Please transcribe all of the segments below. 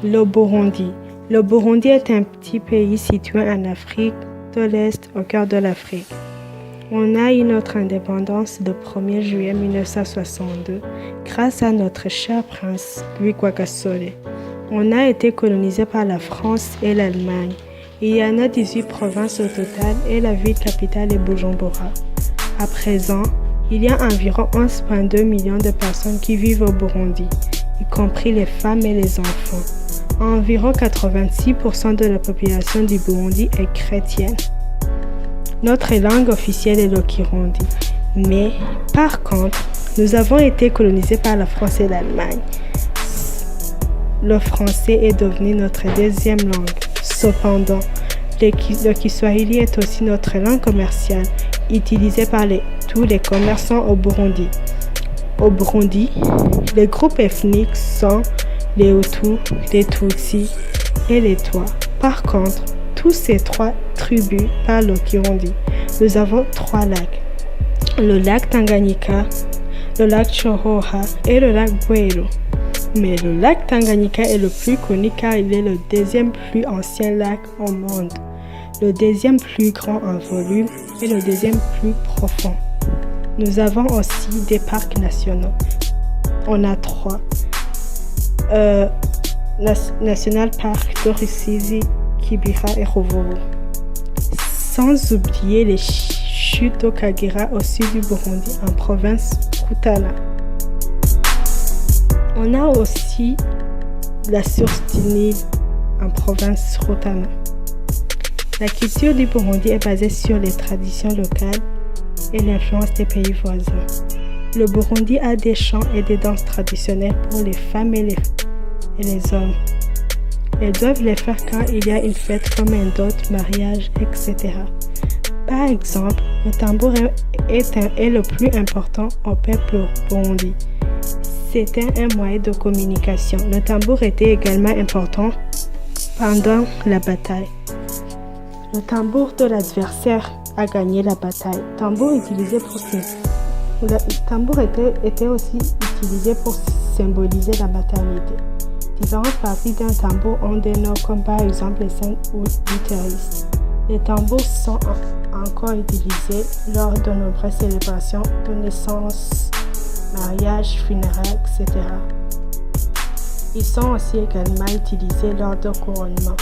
Le Burundi. Le Burundi est un petit pays situé en Afrique de l'Est, au cœur de l'Afrique. On a eu notre indépendance le 1er juillet 1962 grâce à notre cher prince Louis Rwagasore. On a été colonisé par la France et l'Allemagne. Il y en a 18 provinces au total et la ville capitale est Bujumbura. À présent, il y a environ 11,2 millions de personnes qui vivent au Burundi, y compris les femmes et les enfants. Environ 86% de la population du Burundi est chrétienne. Notre langue officielle est le Kirundi. Mais, par contre, nous avons été colonisés par la France et l'Allemagne. Le français est devenu notre deuxième langue. Cependant, le Kiswahili est aussi notre langue commerciale, utilisée par tous les commerçants au Burundi. Au Burundi, les groupes ethniques sont les Hutus, les Tutsis et les Twa. Par contre, tous ces trois tribus parlent le Kirundi. Nous avons 3 lacs. Le lac Tanganyika, le lac Choroha et le lac Bweru. Mais le lac Tanganyika est le plus connu car il est le deuxième plus ancien lac au monde, le deuxième plus grand en volume et le deuxième plus profond. Nous avons aussi des parcs nationaux. On a 3. National Park de Rusizi, Kibira et Ruvubu. Sans oublier les chutes d'Okagera au sud du Burundi, en province Rutana. On a aussi la source du Nil, en province Rutana. La culture du Burundi est basée sur les traditions locales et l'influence des pays voisins. Le Burundi a des chants et des danses traditionnelles pour les femmes et les hommes. Elles doivent les faire quand il y a une fête comme un dot, mariage, etc. Par exemple, le tambour est le plus important au peuple burundi. C'était un moyen de communication. Le tambour était également important pendant la bataille. Le tambour de l'adversaire a gagné la bataille. Le tambour était aussi utilisé pour symboliser la maternité. Différentes parties d'un tambour ont des noms comme par exemple les 5 ou l'utérus. Les tambours sont encore utilisés lors de nombreuses célébrations de naissance, mariage, funérailles, etc. Ils sont aussi également utilisés lors de couronnement.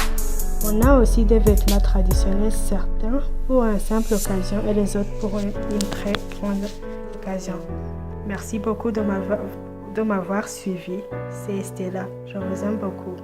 On a aussi des vêtements traditionnels, certains pour une simple occasion et les autres pour une très grande occasion. Merci beaucoup de m'avoir suivi. C'est Stella. Je vous aime beaucoup.